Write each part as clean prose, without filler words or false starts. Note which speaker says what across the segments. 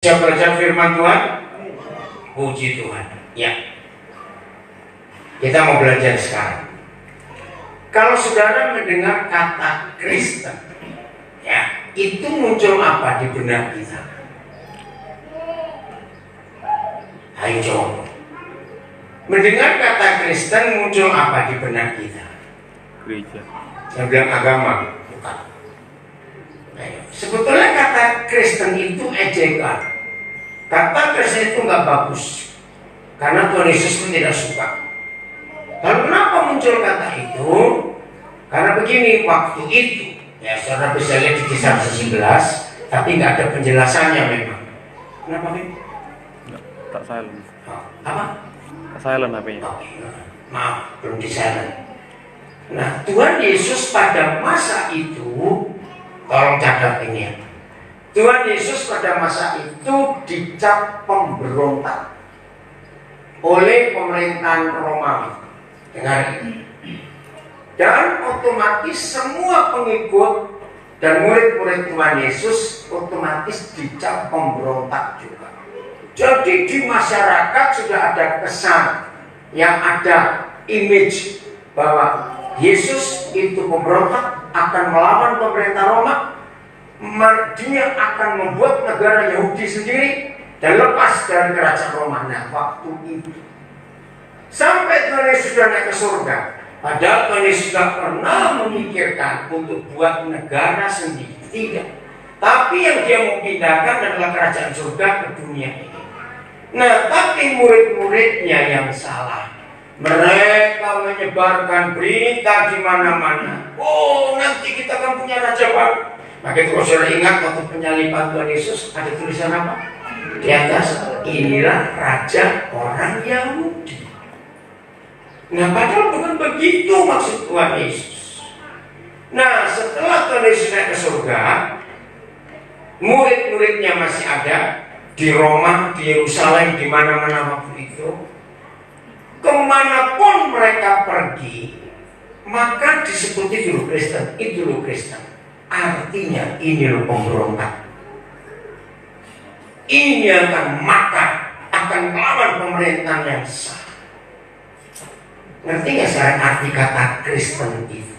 Speaker 1: Bisa belajar firman Tuhan? Puji Tuhan. Ya. Kita mau belajar sekarang. Kalau saudara mendengar kata Kristen, ya, itu muncul apa di benak kita? Ayo coba. Mendengar kata Kristen muncul apa di benak kita?
Speaker 2: Gereja.
Speaker 1: Saya bilang agama, bukan. Sebetulnya kata Kristen itu ejekan. Kata Kristen itu nggak bagus, karena Tuhan Yesus pun tidak suka. Lalu kenapa muncul kata itu? Karena begini, waktu itu, ya saudara bisa lihat di Kisah 11, tapi nggak ada penjelasannya memang. Kenapa Bim?
Speaker 2: Tak silent.
Speaker 1: Oh, apa?
Speaker 2: Tak silent HP-nya.
Speaker 1: Oke, maaf, belum di silent. Nah, Tuhan Yesus pada masa itu, tolong catat ini ya. Tuhan Yesus pada masa itu dicap pemberontak oleh pemerintahan Romawi. Dengar ini. Dan otomatis semua pengikut dan murid-murid Tuhan Yesus otomatis dicap pemberontak juga. Jadi di masyarakat sudah ada kesan, yang ada image bahwa Yesus itu pemberontak, akan melawan pemerintah Roma. Dia akan membuat negara Yahudi sendiri dan lepas dari kerajaan Roma. Nah, waktu itu sampai Tuhan Yesus sudah naik ke surga, padahal Tuhan Yesus tidak pernah memikirkan untuk buat negara sendiri, tidak. Tapi yang dia mau pindahkan adalah kerajaan surga ke dunia ini. Nah, tapi murid-muridnya yang salah. Mereka menyebarkan berita di mana-mana. Oh, nanti kita akan punya raja baru. Maka itu kalau saudara ingat waktu penyaliban Tuhan Yesus, ada tulisan apa? Di atas, inilah raja orang Yahudi. Nah, padahal bukan begitu maksud Tuhan Yesus. Nah, setelah Tuhan Yesus naik ke surga, murid-muridnya masih ada di Roma, di Yerusalem, di mana-mana waktu itu. Kemanapun mereka pergi, maka disebuti dulu Kristen, itu dulu Kristen. Artinya ini loh pemberontak. Ini akan makan, akan melawan pemerintahan yang sah. Ngerti nggak sekarang arti kata Kristen itu?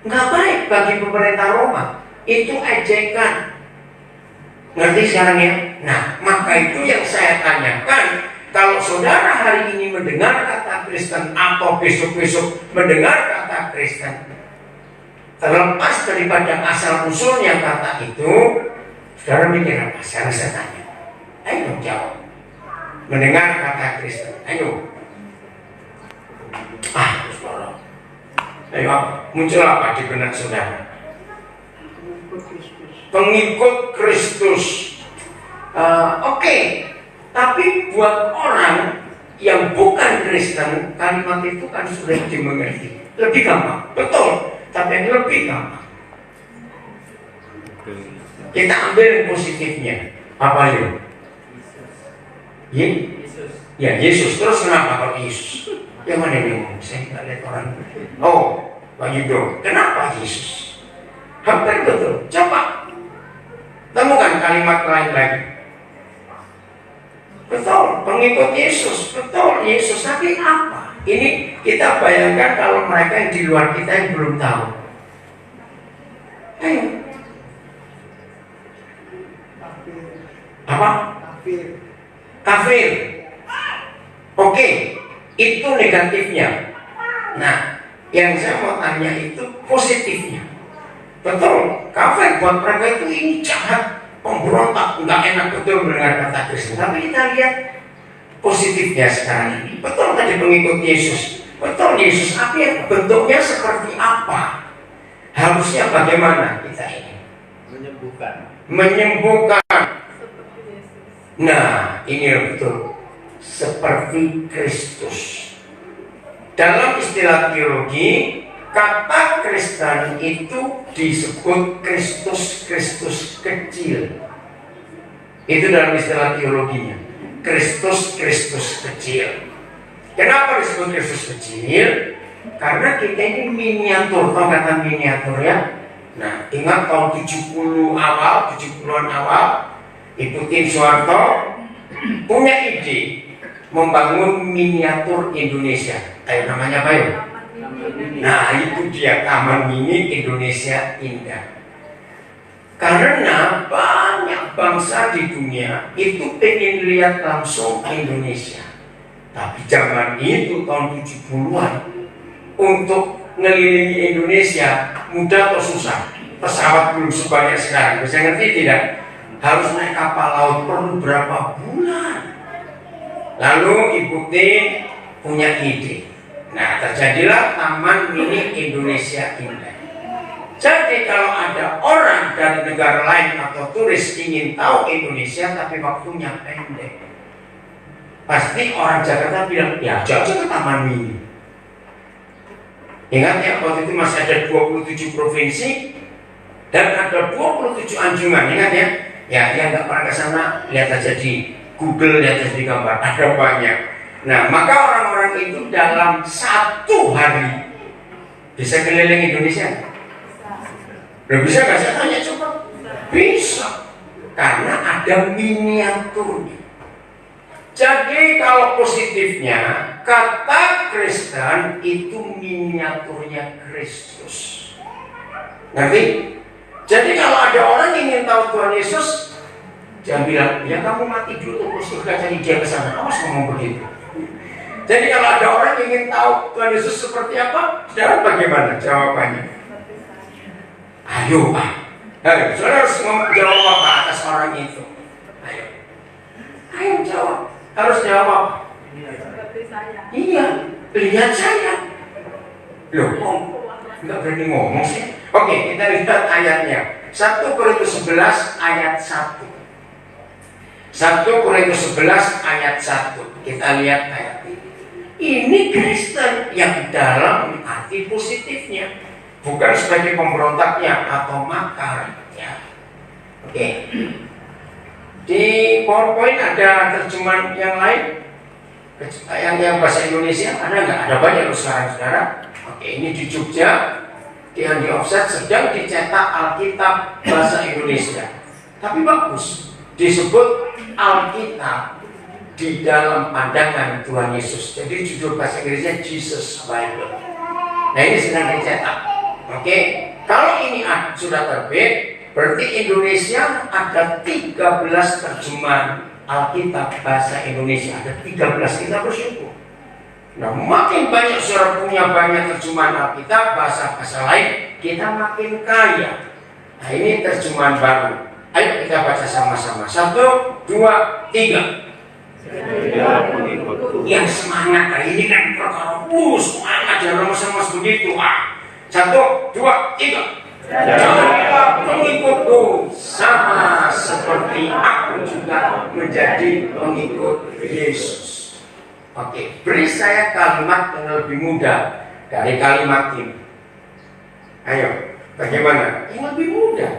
Speaker 1: Nggak baik bagi pemerintah Roma. Itu ejekan. Ngerti sekarang ya? Nah, maka itu yang saya tanyakan. Kalau saudara hari ini mendengar kata Kristen atau besok-besok mendengar kata Kristen, terlepas daripada asal usulnya kata itu, saudara mikir apa? Saya tanya. Ayo jawab. Mendengar kata Kristen, ayo. Saudara. Ayo apa? Muncul apa di benak saudara? Pengikut Kristus. Oke. Tapi buat orang yang bukan Kristen, kalimat itu kan sudah dimengerti. Lebih gampang, betul. Tapi yang lebih gampang. Kita ambil positifnya. Apa itu? Yesus. Ya, Yesus. Terus kenapa kalau Yesus? Yang mana ini? Saya nggak lihat orang. Oh, Pak Yudo. Kenapa Yesus? Hampir betul. Coba temukan kalimat lain lagi. Betul, pengikut Yesus. Betul, Yesus. Tapi apa? Ini kita bayangkan kalau mereka yang di luar kita yang belum tahu. Ayo. Apa? Kafir. Oke, itu negatifnya. Nah, yang saya mau tanya itu positifnya. Betul, kafir buat mereka itu ini jahat, pemberontak, nggak enak betul mendengar kata Kristen. Tapi kita lihat positifnya sekarang ini. Betul tadi pengikut Yesus. Betul Yesus, tapi bentuknya seperti apa? Harusnya bagaimana kita ini? Menyembuhkan. Nah, ini betul. Seperti Kristus. Dalam istilah teologi, kata Kristen itu disebut Kristus kecil. Itu dalam istilah teologinya. Kristus kecil. Kenapa disebut Kristus kecil? Karena kita ini miniatur, tahu kata miniatur ya? Nah, ingat tahun 70-an awal, Ibu Tin Soeharto punya ide membangun miniatur Indonesia. Ayo, namanya apa ya? Nah, itu dia Taman Mini Indonesia Indah. Karena banyak bangsa di dunia itu pengen lihat langsung Indonesia. Tapi zaman itu tahun 70-an, untuk ngelilingi Indonesia mudah atau susah? Pesawat belum sebanyak sekarang. Bisa ngerti tidak? Harus naik kapal laut, perlu berapa bulan. Lalu Ibu Tin punya ide. Nah, terjadilah Taman Mini Indonesia Indah. Jadi kalau ada orang dari negara lain atau turis ingin tahu Indonesia tapi waktunya pendek, pasti orang Jakarta bilang, ya aja ke Taman Mini. Ingat ya, waktu itu masih ada 27 provinsi dan ada 27 anjungan. Ingat ya, yang nggak pernah ke sana, lihat aja di Google, lihat aja di gambar, ada banyak. Nah, maka orang-orang itu dalam 1 hari bisa keliling Indonesia. Udah bisa nggak? Saya tanya coba. Bisa, karena ada miniaturnya. Jadi kalau positifnya, kata Kristen itu miniaturnya Kristus. Ngerti? Jadi kalau ada orang ingin tahu Tuhan Yesus, jangan bilang, ya kamu mati dulu terus surga, cari dia ke sana. Awas ngomong begitu. Jadi kalau ada orang ingin tahu Tuhan Yesus seperti apa, saudara bagaimana jawabannya? Ayo Pak, ayo, saudara harus jawab apa atas orang itu. Ayo jawab, harus jawab.
Speaker 3: Seperti saya.
Speaker 1: Iya, lihat saya. Loh, kok nggak berani ngomong sih? Oke, kita lihat ayatnya. 1 Korintus 11 ayat 1. 1 Korintus 11 ayat 1. Kita lihat ayat ini. Ini Kristen yang dalam arti positifnya, bukan sebagai pemberontaknya atau makar. Ya. Oke. Di PowerPoint ada terjemahan yang lain, yang bahasa Indonesia ada nggak? Ada banyak loh sekarang, saudara. Oke, ini di Jogja, yang di offset sedang dicetak Alkitab bahasa Indonesia. Tapi bagus, disebut Alkitab di dalam pandangan Tuhan Yesus. Jadi judul bahasa Inggrisnya Jesus Bible. Nah, ini sedang dicetak. Oke, kalau ini sudah terbit, berarti Indonesia ada 13 terjemahan Alkitab bahasa Indonesia. Ada 13, kita bersyukur. Nah, makin banyak saudara punya banyak terjemahan Alkitab bahasa-bahasa lain, kita makin kaya. Nah, ini terjemahan baru. Ayo kita baca sama-sama. 1, 2, 3. Yang semangat hari ini kan perkara semangat, jangan lemas-lemas begitu. 1, 2, 3. Jadilah pengikutku sama seperti aku juga menjadi pengikut Yesus. Oke, beri saya kalimat yang lebih mudah dari kalimat ini. Ayo, bagaimana? Yang lebih mudah.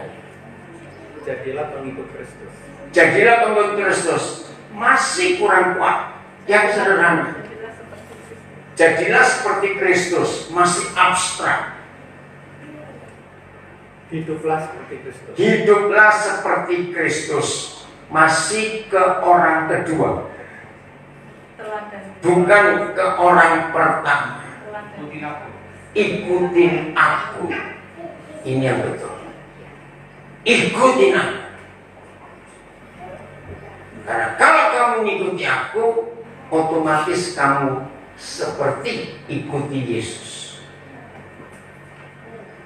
Speaker 4: Jadilah pengikut Kristus.
Speaker 1: Jadilah pengikut Kristus. Masih kurang kuat. Yang sederhana. Jadilah seperti Kristus. Masih abstrak.
Speaker 4: Hiduplah seperti Kristus.
Speaker 1: Hiduplah seperti Kristus. Masih ke orang kedua. Bukan ke orang pertama. Ikutin aku. Ini yang betul. Ikutin aku. Karena kalau kamu mengikuti aku, otomatis kamu seperti ikuti Yesus.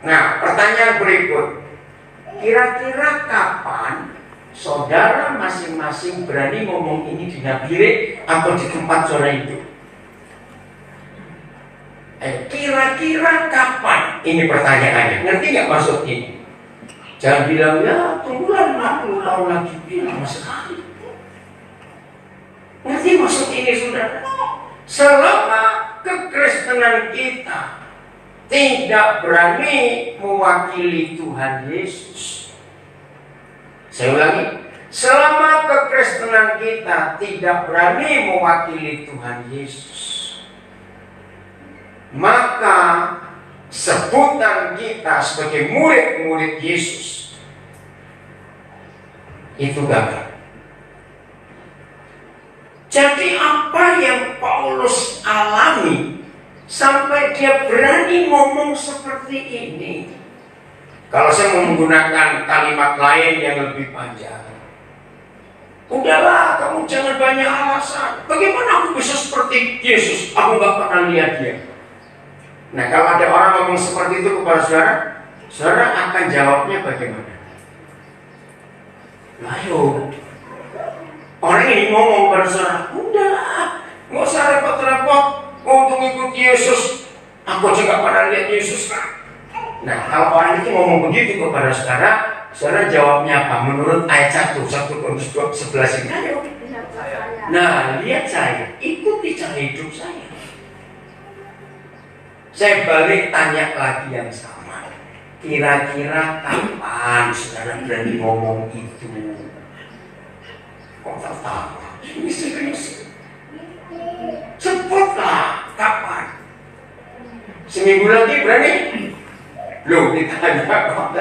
Speaker 1: Nah, pertanyaan berikut. Kira-kira kapan saudara masing-masing berani ngomong ini di Nabire atau di tempat saudara itu? Kira-kira kapan? Ini pertanyaannya. Ngerti nggak maksud ini? Jangan bilang, ya tunggulah 50 tahun lagi. Bilang sekali. Ngerti maksud ini, saudara? Selama kekristenan kita tidak berani mewakili Tuhan Yesus. Saya ulangi, selama kekristenan kita tidak berani mewakili Tuhan Yesus, maka sebutan kita sebagai murid-murid Yesus itu gagal. Jadi apa yang Paulus alami sampai dia berani ngomong seperti ini? Kalau saya mau menggunakan kalimat lain yang lebih panjang, udahlah, kamu jangan banyak alasan. Bagaimana aku bisa seperti Yesus? Aku gak pernah lihat dia. Nah, kalau ada orang ngomong seperti itu kepada saudara, saudara akan jawabnya bagaimana? Ayo, orang ini ngomong kepada saudara, udahlah, gak usah repot-repot untuk ikut Yesus. Aku aja gak pernah lihat Yesus kan. Nah, kalau orang itu ngomong begitu kepada saudara, saudara jawabnya apa? Menurut ayat 1 Korintus 11 ini, ayo. Nah, lihat saya, ikuti cara hidup saya. Saya balik tanya lagi yang sama. Kira-kira kapan saudara berani ngomong itu? Kok tertawa? Ini serius. Sebutlah kapan? Seminggu lagi berani? Loh, ditanya kok.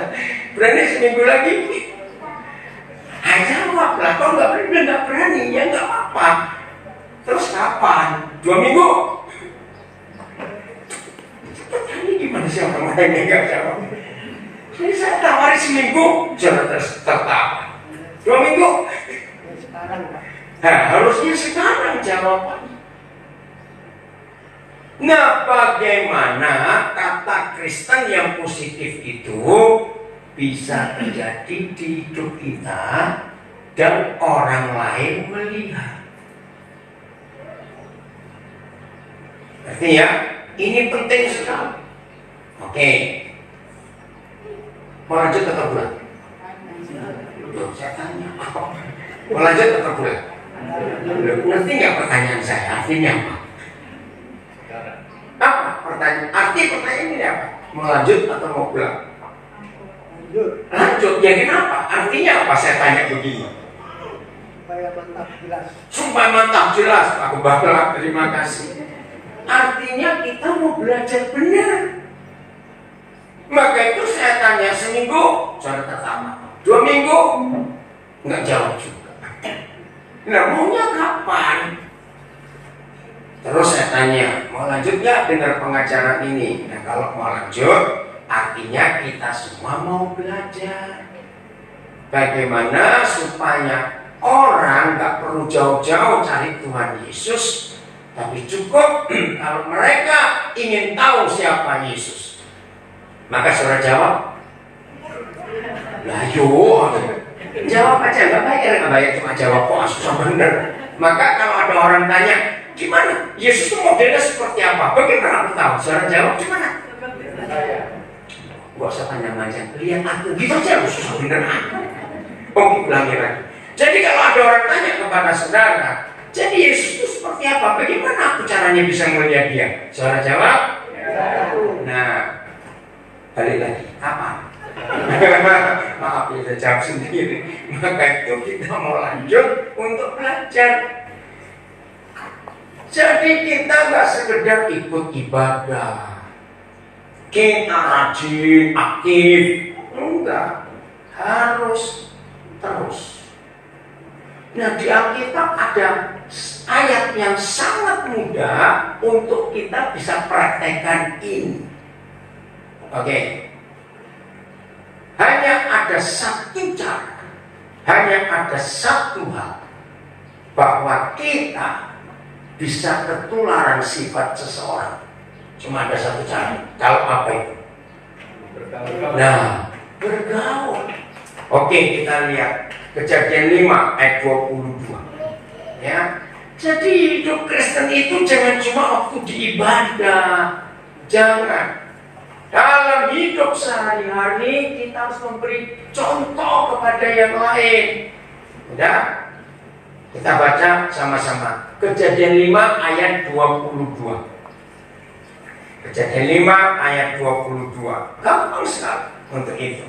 Speaker 1: Berani seminggu lagi? Jawablah, kalau nggak berani, nggak berani, ya nggak apa-apa. Terus kapan? 2 minggu? Ini gimana sih orang lain yang nggak jawab? Jadi saya tawari seminggu, jangan tertawa. 2 minggu? Nah, harusnya sekarang jawabannya. Nah, bagaimana kata Kristen yang positif itu bisa terjadi di hidup kita dan orang lain melihat? Artinya, ini penting sekali. Oke. Mau lanjut atau pulang? Loh, saya tanya. Mau lanjut atau pulang? Ngerti nggak pertanyaan saya? Artinya apa? Apa pertanyaan? Arti pertanyaan ini apa? Mau lanjut atau mau pulang? Lanjut. Ya kenapa? Artinya apa saya tanya begini?
Speaker 5: Supaya mantap jelas.
Speaker 1: Supaya mantap jelas. Aku bakal terima kasih. Artinya kita mau belajar benar. Maka itu saya tanya seminggu, saudara tertawa. 2 minggu, nggak jawab juga. Nah, maunya kapan? Terus saya tanya, mau lanjut nggak dengar pengajaran ini? Nah, kalau mau lanjut, artinya kita semua mau belajar. Bagaimana supaya orang nggak perlu jauh-jauh cari Tuhan Yesus, tapi cukup kalau mereka ingin tahu siapa Yesus. Maka saudara jawab, lah yuk, jawab aja, nggak bayar cuma jawab kok susah bener. Maka kalau ada orang tanya, gimana? Yesus itu modelnya seperti apa? Bagaimana aku tahu? Saudara jawab, gimana? Gak usah panjang-panjang, lihat aku, gitu aja, susah bener. Ulangi lagi. Jadi kalau ada orang tanya kepada saudara, jadi Yesus itu seperti apa? Bagaimana aku caranya bisa melihat dia? Saudara jawab? Nah, balik lagi, kapan? Maaf ya, saya jawab sendiri. Maka itu kita mau lanjut untuk belajar. Jadi kita nggak sekedar ikut ibadah, kita rajin, aktif, enggak, harus terus. Nah, di Alkitab ada ayat yang sangat mudah untuk kita bisa praktekkan ini. Oke. Hanya ada satu cara, hanya ada satu hal, bahwa kita bisa ketularan sifat seseorang. Cuma ada satu cara. Kalau apa itu? Nah, bergaul. Oke, kita lihat Kejadian 5 ayat 22. Ya. Jadi hidup Kristen itu jangan cuma waktu di ibadah. Jangan. Dalam hidup sehari-hari kita harus memberi contoh kepada yang lain. Udah? Kita baca sama-sama. Kejadian 5 ayat 22. Kejadian 5 ayat 22. Gampang sekali untuk itu.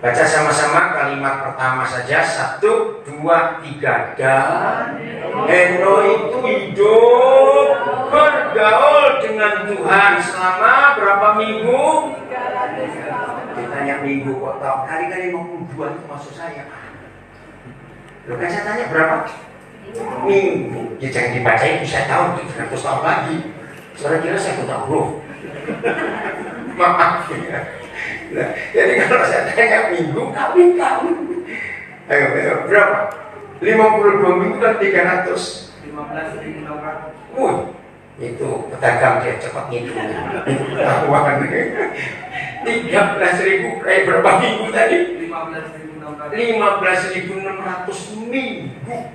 Speaker 1: Baca sama-sama kalimat pertama saja. 1, 2, 3. Dan Henok itu hidup bergaul dengan Tuhan selama berapa minggu?
Speaker 3: 300
Speaker 1: Ditanya minggu kok tahu? Kali-kali 52 itu maksud saya. Loh kan saya tanya berapa?
Speaker 3: 300
Speaker 1: Minggu. Ya, jangan dibaca itu, saya tahu 700 tahun lagi. Saudara kira saya buta huruf. Maaf ya. Nah, jadi kalau saya tanya minggu, kami tahu. Ayo, berapa? 52 minggu kan 300.
Speaker 4: 15.600.
Speaker 1: Itu pedagang dia cepat ngitung. Itu ketahuan. 13.000 berapa minggu tadi?
Speaker 4: 15.600.
Speaker 1: 15.600 minggu.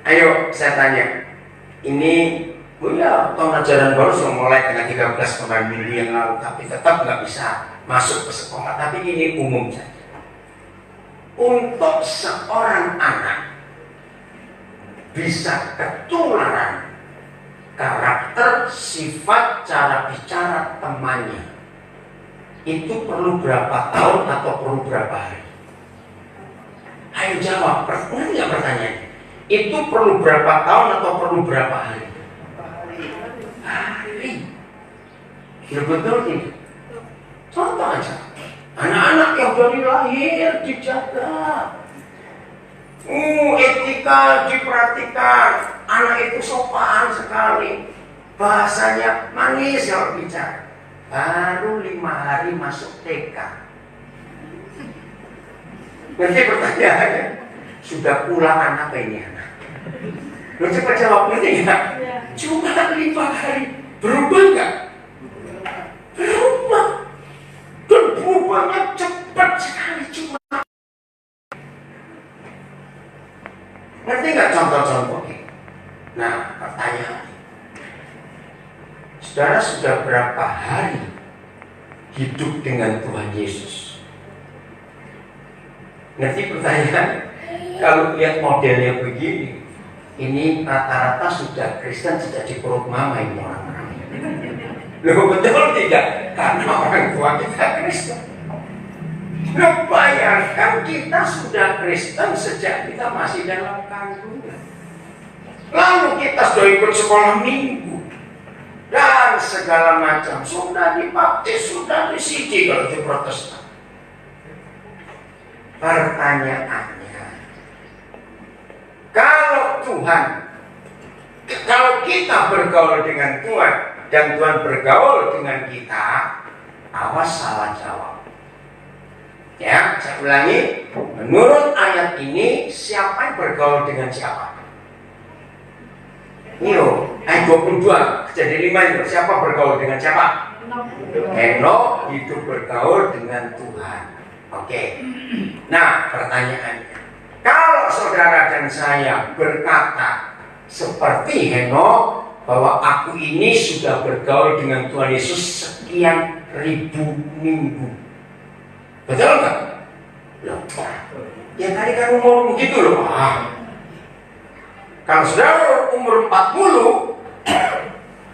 Speaker 1: Ayo saya tanya, ini tahun ajaran baru sudah mulai dengan 13 kemarin minggu yang lalu, tapi tetap nggak bisa masuk ke sekolah. Tapi ini umum saja. Untuk seorang anak bisa ketularan karakter, sifat, cara bicara temannya, itu perlu berapa tahun atau perlu berapa hari? Ayo jawab, ngerti nggak pertanyaannya? Itu perlu berapa tahun atau perlu berapa hari? Hari. Ya betul tidak? Contoh aja, anak-anak yang dari lahir dijaga, etika diperhatikan, anak itu sopan sekali, bahasanya manis kalau bicara. Baru 5 hari masuk TK. Nanti pertanyaannya, sudah pulangan apa ini anak? Lo cepat jawab, ngerti nggak? Cuma 5 hari, berubah nggak? Berubah. Dan berubahnya cepat sekali, cuma. Ngerti nggak contoh-contohnya? Nah, pertanyaan, saudara sudah berapa hari hidup dengan Tuhan Yesus? Ngerti pertanyaan? Kalau lihat modelnya begini, ini rata-rata sudah Kristen sejak di perut mama ini orang-orang. Loh betul tidak? Karena orang tua kita Kristen. Loh bayangkan kita sudah Kristen sejak kita masih dalam kandungan. Lalu kita sudah ikut sekolah minggu dan segala macam, sudah dibaptis, sudah disiji kalau di Protestan. Pertanyaannya, kalau kita bergaul dengan Tuhan dan Tuhan bergaul dengan kita, awas salah jawab. Ya, saya ulangi, menurut ayat ini siapa yang bergaul dengan siapa? Iyo, ayat 22, Kejadian 5 itu siapa bergaul dengan siapa? Henok hidup bergaul dengan Tuhan. Oke. Nah, pertanyaannya, kalau saudara dan saya berkata seperti Henok bahwa aku ini sudah bergaul dengan Tuhan Yesus sekian ribu minggu, betul nggak? Loh, ya tadi kan umur begitu loh. Kalau saudara umur 40,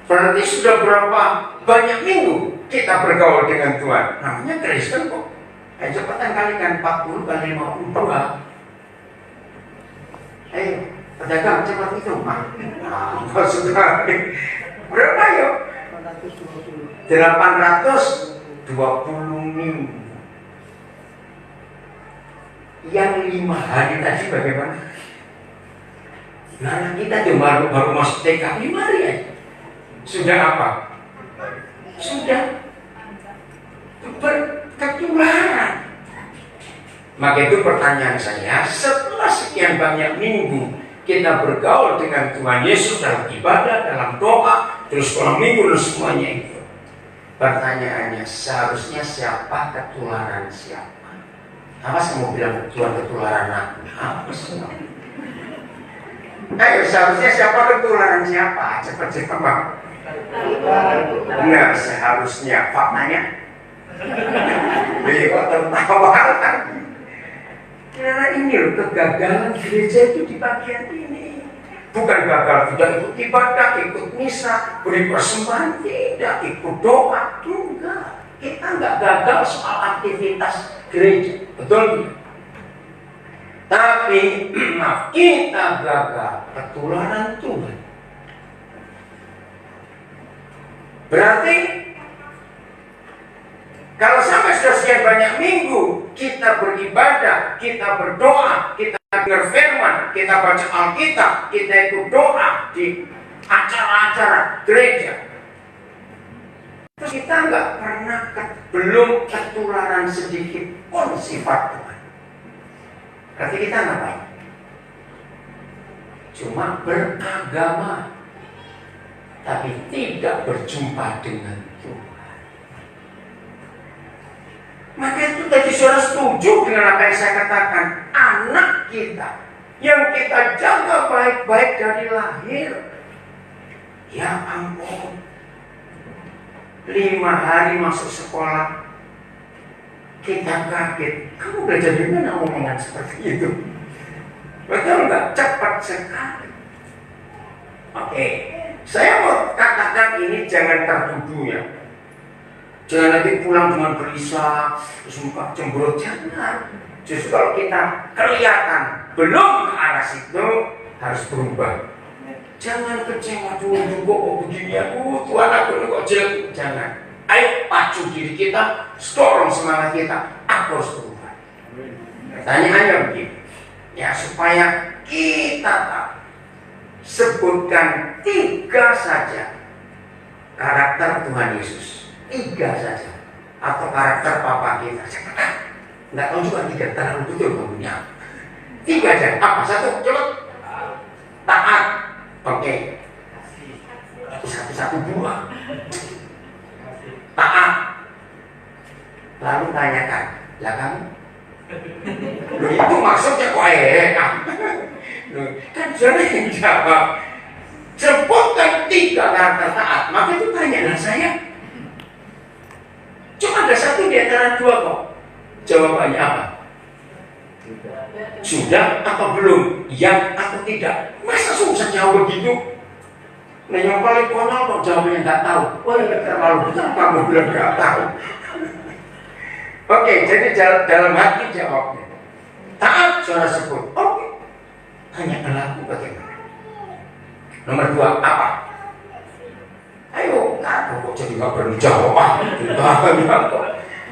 Speaker 1: berarti sudah berapa banyak minggu kita bergaul dengan Tuhan? Namanya Kristen kok. Cepetan kalikan 40 kali 52. Ayo, pedagang cepat itu. Saudara, berapa yuk? 820 minggu. Yang 5 hari tadi bagaimana? Nah, kita cuma baru masuk TK 5 hari aja. Sudah apa? Sudah berketularan. Maka itu pertanyaan saya, setelah sekian banyak minggu kita bergaul dengan Tuhan Yesus dalam ibadah, dalam doa, terus sekolah minggu dan semuanya itu, pertanyaannya seharusnya siapa ketularan siapa? Apa kamu bilang Tuhan ketularan aku? Apa sih? Ayo, seharusnya siapa ketularan siapa? Cepat-cepat Bang. Nah, seharusnya faktanya. Jadi kok tertawa lagi? Karena ini loh, kegagalan gereja itu di bagian ini. Bukan gagal tidak ikut ibadah, ikut misa, beri persembahan, tidak ikut doa, juga. Kita nggak gagal soal aktivitas gereja, betul? Tapi kita gagal ketularan Tuhan. Berarti kalau sampai sudah sekian banyak minggu kita beribadah, kita berdoa, kita dengar firman, kita baca Alkitab, kita ikut doa di acara-acara gereja. Terus kita nggak pernah belum ketularan sedikit pun sifat Tuhan. Berarti kita ngapain? Cuma beragama, tapi tidak berjumpa dengan Tuhan. Maka itu tadi saudara setuju dengan apa yang saya katakan. Anak kita yang kita jaga baik-baik dari lahir, ya ampun, 5 hari masuk sekolah, kita kaget. Kamu belajar di mana omongan seperti itu? Betul nggak? Cepat sekali. Oke, saya mau katakan ini jangan tertuduh ya. Jangan nanti pulang dengan gelisah, terus muka cemberut, jangan. Justru kalau kita kelihatan belum ke arah situ, harus berubah. Jangan kecewa dulu, kok begini ya, Tuhan aku kok jelek. Jangan. Ayo pacu diri kita, dorong semangat kita, aku harus berubah. Pertanyaannya begini, ya supaya kita tahu, sebutkan 3 saja karakter Tuhan Yesus, 3 saja, atau karakter Papa kita. Nggak tahu juga 3, terlalu betul bangunnya. 3 aja. Apa? 1, coba. Taat. Oke. Satu 2. Taat. Lalu tanyakan, lah kamu? Itu maksudnya kok kan sudah yang jawab. Sebutkan 3 karakter taat. Maka itu tanya, lah saya. Cuma ada 1 di antara 2 kok. Jawabannya apa? Sudah apa belum? Ya atau tidak? Masa susah jawab begitu? Nah yang paling konyol kok jawabnya nggak tahu. Wah ini terlalu besar kamu bilang nggak tahu. Oke, jadi dalam hati jawabnya. Taat sudah sebut. Oke. Hanya aku bagaimana? Nomor 2 apa? Ayo, aku kok jadi nggak perlu jawab.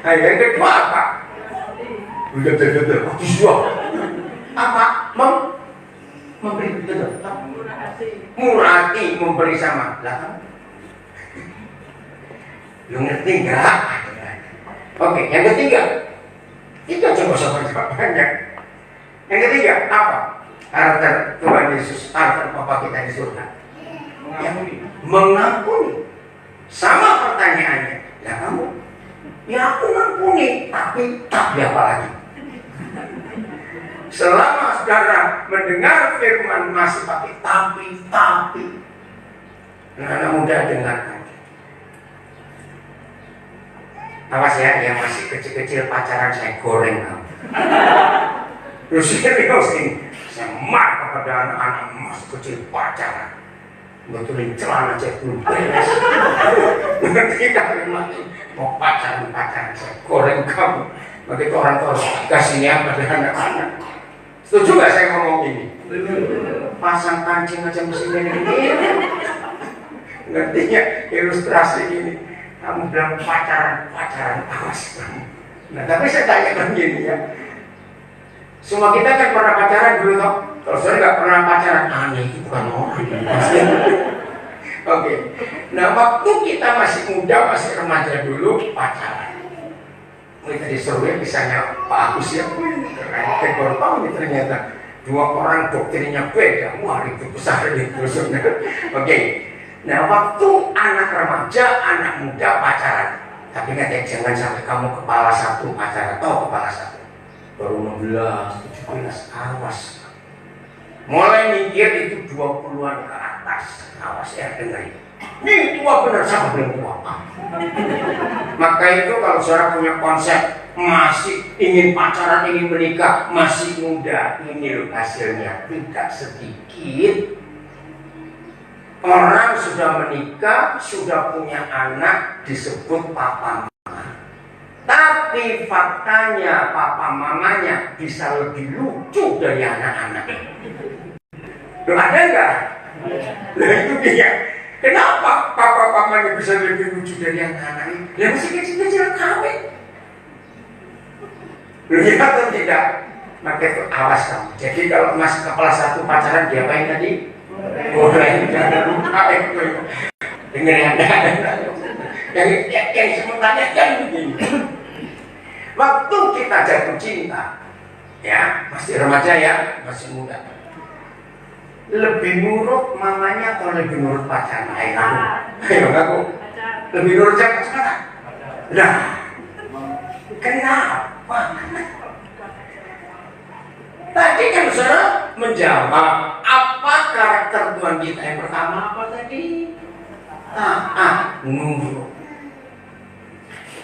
Speaker 1: Ayo yang kedua apa? Udah apa? Memberi betul. Murati memberi sama. Lah lu ngerti enggak? Oke, yang ketiga. Itu coba sama banyak. Yang ketiga apa? Karakter Tuhan Yesus, karakter Bapa kita di surga. Mengampuni. Sama pertanyaannya. Lah kamu? Ya aku mengampuni, tapi apa lagi? Selama saudara mendengar firman masih pakai tapi, anak muda dengarkan. Awas ya, yang masih kecil-kecil pacaran saya goreng kamu. Terus serius ini, saya marah kepada anak-anak masih kecil pacaran. Betulin celana saya belum beres. Nanti kalimat mau pacaran saya goreng kamu. Begitu orang tua kasihnya pada anak-anak. Setuju gak saya ngomong ini? Pasang kancing aja mesin ini. Ngertinya ilustrasi ini. Kamu bilang pacaran awas kamu. Nah tapi saya tanyakan gini ya. Semua kita kan pernah pacaran dulu toh. Kalau saya nggak pernah pacaran, aneh itu bukan orang. Oke. Nah waktu kita masih muda, masih remaja dulu pacaran. Kita disuruhnya misalnya Pak Agus ya, keren, baru tahu nih ternyata 2 orang doktrinnya beda, wah itu besar itu sebenarnya. Oke, nah waktu anak remaja, anak muda pacaran, tapi katanya jangan sampai kamu kepala 1 pacaran, kepala 1 baru 16, 17, awas. Mulai mikir itu 20-an ke atas, awas ya dengerin. Ini tua benar sama belum tua. Maka itu kalau saudara punya konsep masih ingin pacaran, ingin menikah, masih muda, ini loh hasilnya. Tidak sedikit orang sudah menikah, sudah punya anak disebut papa mama. Tapi faktanya papa mamanya bisa lebih lucu dari anak-anak. Loh ada enggak? Nah itu dia. Kenapa papa-papanya bisa lebih lucu dari anak-anak ini? Dia masih kecil-kecil kawin. Lihat atau tidak? Maka itu awas kamu. Jadi kalau masuk ke kelas 1 pacaran diapain tadi? Boleh, jangan lupa itu. Dengar yang sebenarnya kan begini. Waktu kita jatuh cinta, ya masih remaja ya, masih muda. Lebih nurut mamanya atau lebih nurut pacarnya? Ayo ngaku. Lebih nurut siapa sekarang? Nah, kenapa? Tadi kan saudara menjawab apa karakter Tuhan kita yang pertama apa tadi? Nurut.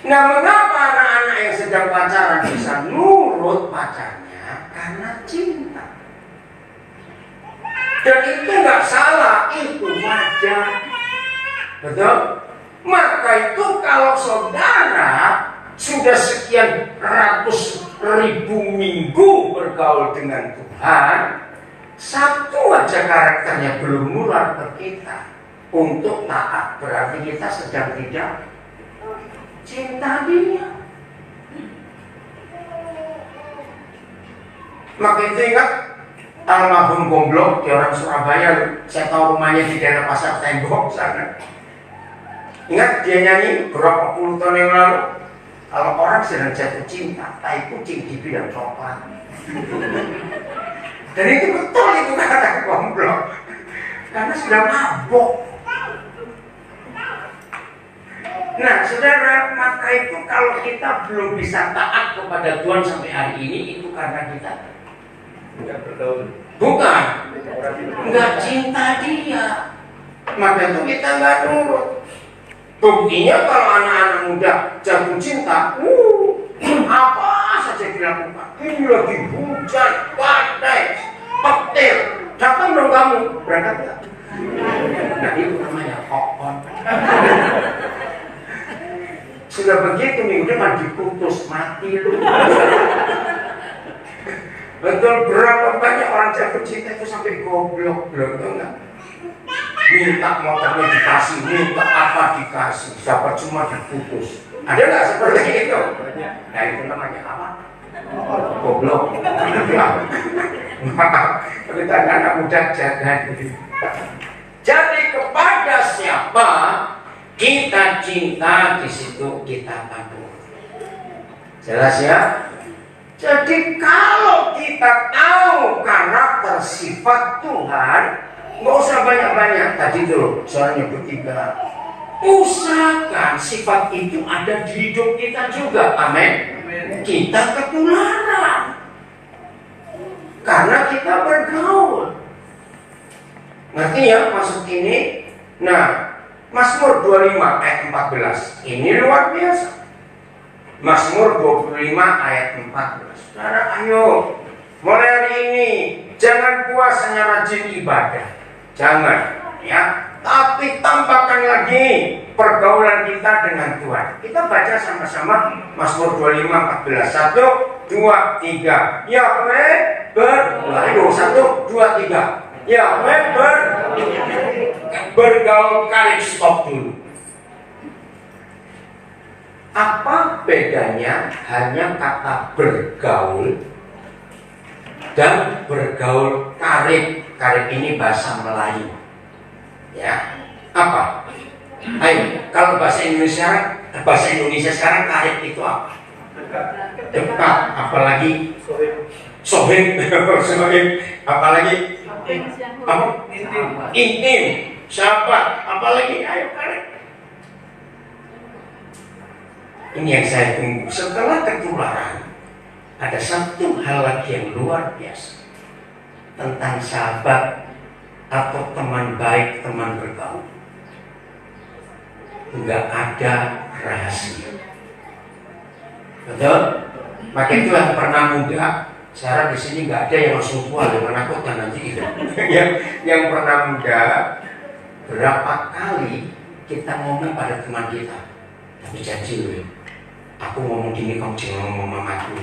Speaker 1: Nah, mengapa anak-anak yang sedang pacaran bisa nurut pacarnya? Karena cinta. Dan itu nggak salah, itu wajar. Betul? Maka itu kalau saudara sudah sekian ratus ribu minggu bergaul dengan Tuhan, satu aja karakternya belum nular ke kita untuk taat, berarti kita sedang tidak cinta Dia. Maka itu ingat almarhum Gombloh, dia orang Surabaya, saya tahu rumahnya di daerah Pasar Tembok sana. Ingat dia nyanyi berapa puluh tahun yang lalu, kalau orang sedang jatuh cinta, tai kucing di bidang coklat. Dan itu betul itu kata Gombloh, karena sudah mabuk. Nah, saudara, maka itu kalau kita belum bisa taat kepada Tuhan sampai hari ini, itu karena kita
Speaker 4: Tidak bergaul.
Speaker 1: bukan, nggak cinta Dia. Maka itu kita nggak nurut. Buktinya kalau anak-anak muda jatuh cinta, apa saja dilakukan. Ini lagi hujan, badai, petir, datang dong kamu, berangkat nggak? Nah itu namanya kokon. Sudah begitu minggu depan diputus, mati lu. Betul, berapa banyak orang jatuh cinta itu sampai goblok, belum tahu nggak? Minta motornya dikasih, minta apa dikasih, dapat cuma diputus. Ada nggak seperti itu? Nah itu namanya apa? Goblok. Maaf, kita anak muda jangan. Jadi kepada siapa kita cinta, di situ kita patuh. Jelas ya? Jadi kalau kita tahu karakter sifat Tuhan, nggak usah banyak-banyak. Tadi tuh soalnya bertiga. Usahakan sifat itu ada di hidup kita juga. Amin. Kita ketularan karena kita bergaul. Ngerti ya maksud ini? Nah, Mazmur 25 ayat 14 ini luar biasa. Mazmur 25 ayat 14. Saudara, ayo mulai hari ini jangan puasanya rajin ibadah, jangan ya. Tapi tambahkan lagi pergaulan kita dengan Tuhan. Kita baca sama-sama Mazmur 25 14. 1, 2, 3. Yahweh ayo 1, 2, 3. Yahweh bergaul karib, stop dulu. Apa bedanya hanya kata bergaul dan bergaul karib? Karib ini bahasa Melayu. Ya, apa? Ayo, kalau bahasa Indonesia sekarang karib itu apa? Dekat, apalagi sohib, apalagi apa? Intim, sahabat, apalagi ayo karib. Ini yang saya tunggu. Setelah ketularan, ada satu hal lagi yang luar biasa tentang sahabat atau teman baik, teman bergaul. Enggak ada rahasia. Betul? Maka itu yang pernah muda. Sekarang di sini nggak ada yang langsung tua, yang menakutkan nanti itu. yang pernah muda, berapa kali kita ngomong pada teman kita, tapi janji loh, aku ngomong gini, kamu jangan ngomong mamaku.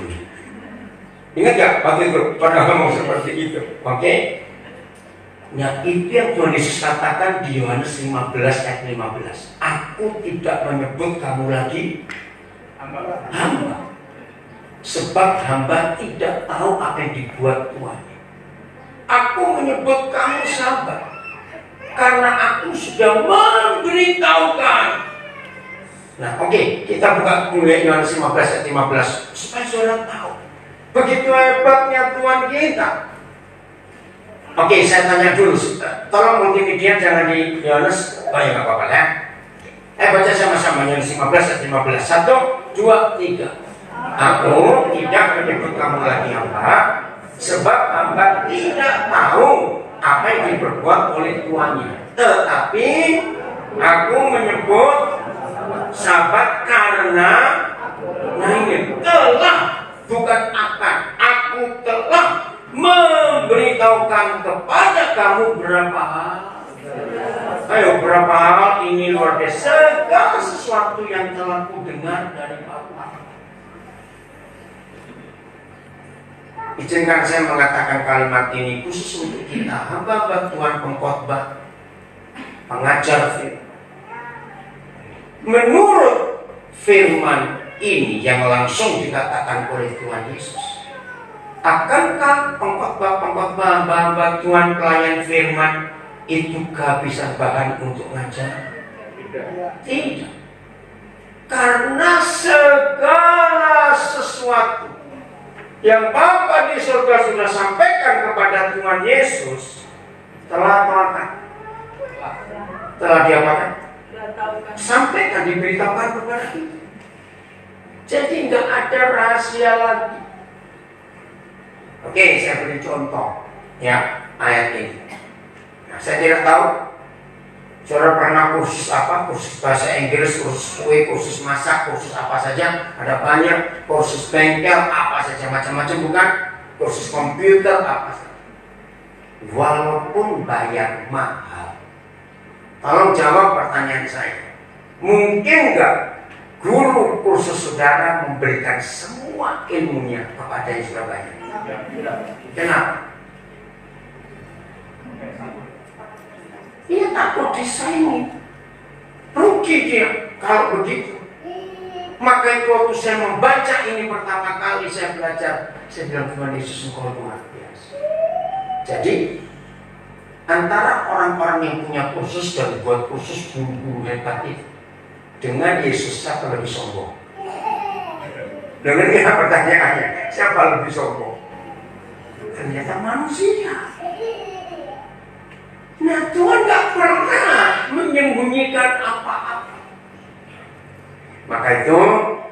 Speaker 1: Ingat gak waktu itu pernah ngomong seperti itu? Oke? Nah itu yang Tuhan Yesus katakan di Yohanes 15 ayat 15. Aku tidak menyebut kamu lagi hamba. sebab hamba tidak tahu apa yang dibuat Tuhan. Aku menyebut kamu sahabat karena aku sudah memberitahukan. Nah, oke, kita buka dulu ya Yohanes 15 ayat 15 supaya saudara tahu begitu hebatnya Tuhan kita. Oke, saya tanya dulu, tolong multimedia jangan di Yohanes. Oh ya, nggak apa-apa ya. Baca sama-sama Yohanes 15 ayat 15. 1, 2, 3. Aku tidak menyebut kamu lagi hamba, sebab hamba tidak tahu apa yang diperbuat oleh tuannya. Tetapi aku menyebut sahabat karena ini telah, bukan akan, aku telah memberitahukan kepada kamu berapa hal. Ayo, berapa hal ini luar biasa. Segala sesuatu yang telah ku dengar dari Bapa. Izinkan saya mengatakan kalimat ini khusus untuk kita, hamba-hamba Tuhan, pengkhotbah, pengajar firman. Menurut firman ini yang langsung dikatakan oleh Tuhan Yesus, akankah pengkhotbah-pengkhotbah, hamba-hamba Tuhan, pelayan firman itu kehabisan bahan untuk ngajar? Tidak. Karena segala sesuatu yang Bapa di surga sudah sampaikan kepada Tuhan Yesus telah diapakan? Sampaikan, diberitakan kepada kita. Jadi nggak ada rahasia lagi. Oke, saya beri contoh ya ayat ini. Nah, saya tidak tahu saudara pernah kursus apa, kursus bahasa Inggris, kursus kue, kursus masak, kursus apa saja, ada banyak, kursus bengkel, apa saja, macam-macam, bukan? Kursus komputer, apa saja. Walaupun bayar mahal, tolong jawab pertanyaan saya. Mungkin nggak guru kursus saudara memberikan semua ilmunya kepada yang sudah bayar? Kenapa? Dia takut disaingi, rugi dia kalau begitu. Maka itu waktu saya membaca ini pertama kali saya belajar, saya bilang Tuhan Yesus engkau luar biasa. Jadi antara orang-orang yang punya kursus dan buat kursus guru-guru hebat itu, dengan Yesus siapa lebih sombong? Dengan dia pertanyaannya, siapa lebih sombong? Ternyata manusia. Nah, Tuhan gak pernah menyembunyikan apa-apa. Maka itu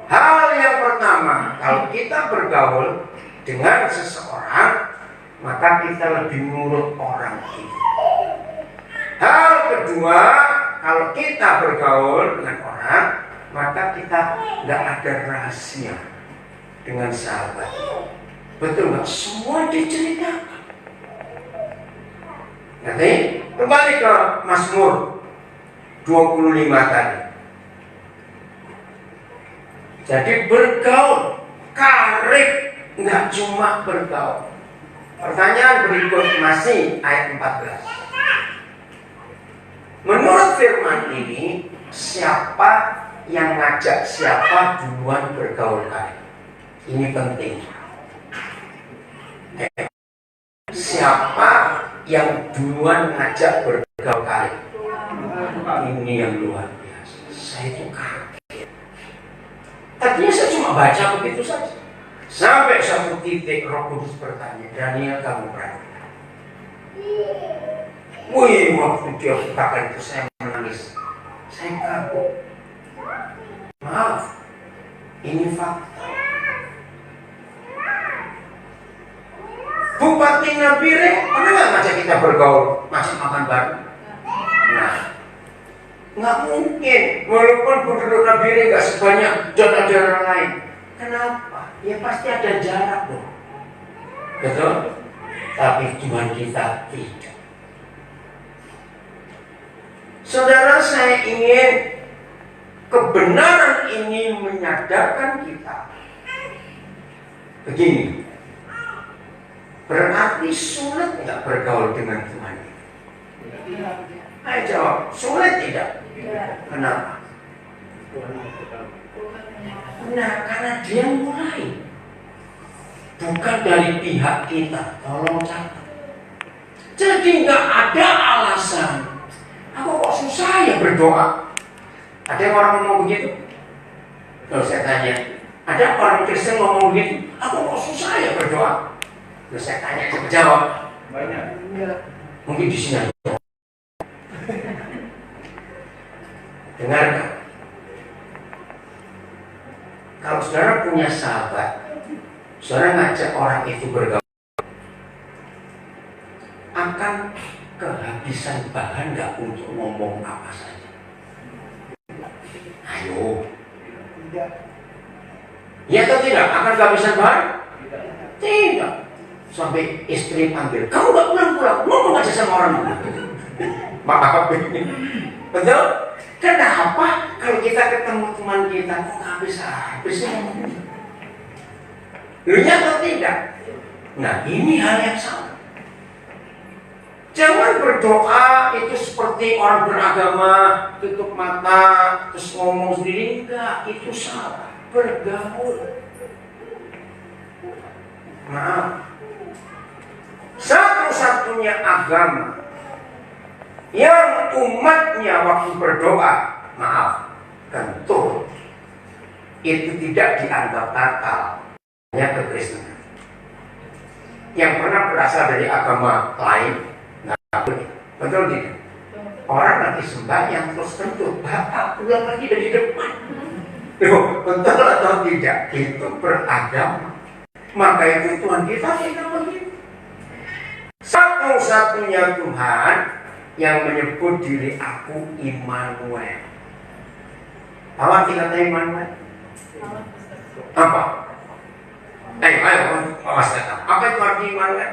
Speaker 1: hal yang pertama, kalau kita bergaul dengan seseorang, maka kita lebih nurut orang itu. Hal kedua, kalau kita bergaul dengan orang, maka kita gak ada rahasia dengan sahabat. Betul gak? Semua diceritakan. Nanti kembali ke Mazmur 25 tadi. Jadi bergaul, karib, nggak cuma bergaul. Pertanyaan berikut masih ayat 14. Menurut firman ini, siapa yang ngajak siapa duluan bergaul kali? Ini penting. Siapa yang duluan ngajak bergaul kali? Ini yang luar biasa. Saya itu kaget. Tadinya saya cuma baca begitu saja. Sampai satu titik Roh Kudus bertanya, Daniel, kamu perhatikan. Wih, waktu dia katakan itu saya menangis. Saya kagum. Maaf, ini fakta. Bupati Nabire pernah nggak ngajak kita bergaul, masih makan bareng? Nah, nggak mungkin. Walaupun penduduk Nabire nggak sebanyak daerah-daerah lain. Kenapa? Ya pasti ada jarak dong. Betul? Tapi Tuhan kita tidak. Saudara, saya ingin kebenaran ini menyadarkan kita. Begini. Berarti sulit tidak bergaul dengan Tuhan? Ayo jawab, sulit tidak? Kenapa? Nah, karena dia mulai. bukan dari pihak kita. Tolong catat. Jadi nggak ada alasan. Aku kok susah ya berdoa. Ada yang orang ngomong begitu? Kalau saya tanya, ada orang Kristen ngomong begitu? Aku kok susah ya berdoa? Kalau saya tanya, saya jawab.
Speaker 4: Banyak.
Speaker 1: Mungkin di sini. Dengarkan. Kalau saudara punya sahabat, saudara ngajak orang itu bergaul, akan kehabisan bahan nggak untuk ngomong apa saja? Ayo.
Speaker 5: Tidak.
Speaker 1: Ya atau tidak? Akan kehabisan bahan? Tidak. Sampai istri panggil, kamu nggak pulang-pulang, ngomong aja sama orang itu. Maaf ini. Betul? Kenapa kalau kita ketemu teman kita kok habis-habis ngomong? Lu atau tidak? Nah ini hal yang sama. Jangan berdoa itu seperti orang beragama, tutup mata, terus ngomong sendiri. Enggak, itu salah. Bergaul. Maaf. Satu-satunya agama yang umatnya waktu berdoa, maaf, kentut, itu tidak dianggap batal. Hanya kekristenan. Yang pernah berasal dari agama lain, betul tidak? Orang lagi sembahyang terus kentut, bapak pulang lagi dari depan. Loh, betul atau tidak? Itu beragama. Maka itu Tuhan kita tidak begitu. Satu-satunya Tuhan yang menyebut diri aku Immanuel. Apa arti kata Immanuel? Apa? Ayo, Mas datang. Apa itu arti Immanuel?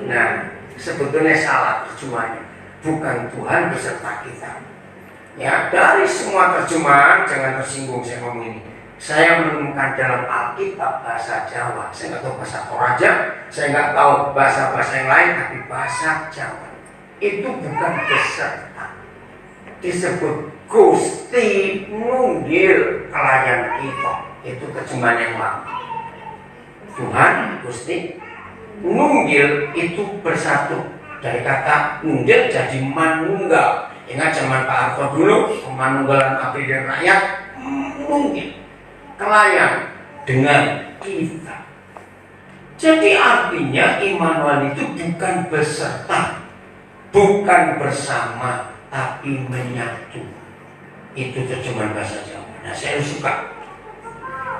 Speaker 1: Nah, sebetulnya salah terjemahannya. Bukan Tuhan beserta kita. Ya, dari semua terjemahan, jangan tersinggung saya ngomong ini. Saya menemukan dalam Alkitab bahasa Jawa. Saya nggak tahu bahasa Toraja, saya nggak tahu bahasa-bahasa yang lain, tapi bahasa Jawa itu bukan beserta. Disebut Gusti nunggil kelayan kita. Itu terjemahan yang lama. Tuhan, Gusti nunggil itu bersatu. Dari kata nunggil jadi manunggal. Ingat zaman Pak Harto dulu, pemanunggalan abdi dan rakyat, nunggil kelayan dengan kita. Jadi artinya Immanuel itu bukan beserta, bukan bersama, tapi menyatu. Itu terjemahan bahasa Jawa. Nah, saya suka.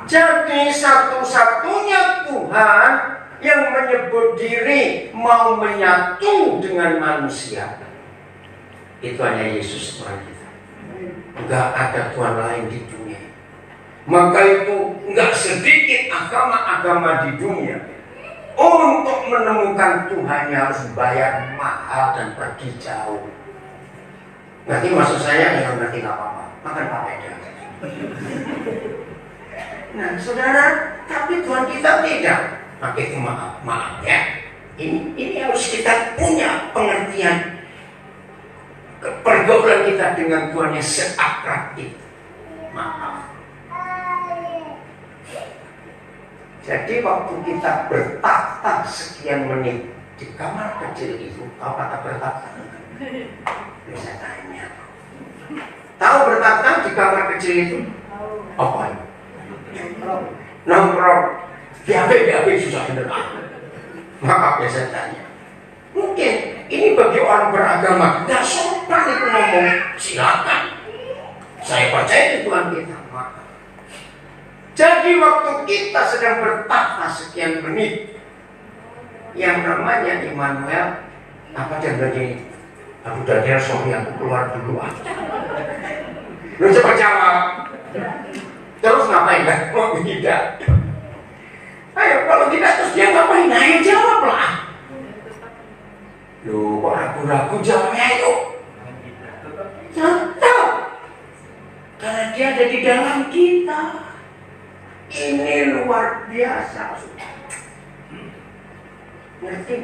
Speaker 1: Jadi satu-satunya Tuhan yang menyebut diri mau menyatu dengan manusia, itu hanya Yesus Tuhan kita. Enggak ada Tuhan lain di dunia. Maka itu enggak sedikit agama-agama di dunia untuk menemukan Tuhannya harus bayar mahal dan pergi jauh. Nanti maksud saya yang nanti nggak apa-apa, makan papeda. Nah, saudara, tapi Tuhan kita tidak. Maka itu maaf ya. Ini harus kita punya pengertian. Pergaulan kita dengan Tuhan yang seakrab itu. Maaf. Jadi waktu kita bertahta sekian menit di kamar kecil itu, tahu kata bertahta? Bisa tanya. Tahu bertahta di kamar kecil itu? Apa? Nongkrong. BAB susah bener. Maaf ya saya tanya. Mungkin ini bagi orang beragama nggak sopan itu ngomong. Silakan. Saya percaya itu Tuhan kita. Maaf. Jadi waktu kita sedang bertahta sekian menit, yang namanya Immanuel, apa dia begini? Aduh Daniel, sorry aku keluar dulu. Lu cepat jawab. Terus ngapain kan? Oh tidak. Ayo kalau tidak terus dia ngapain? Ayo jawablah. Lu kok ragu-ragu jawabnya ayo. Tetap. Karena dia ada di dalam kita. Ini luar biasa. Ngerti?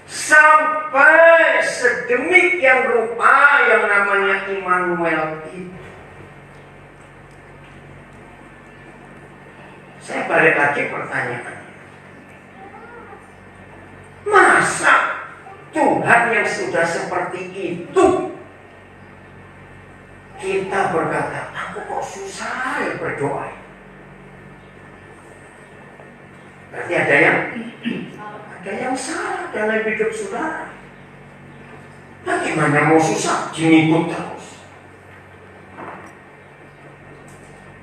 Speaker 1: Sampai sedemikian rupa yang namanya Immanuel itu. Saya balik lagi pertanyaan. yang sudah seperti itu, kita berkata, aku kok susah ya berdoa. Berarti ada yang salah dalam hidup saudara. Bagaimana mau susah? Dinikut terus.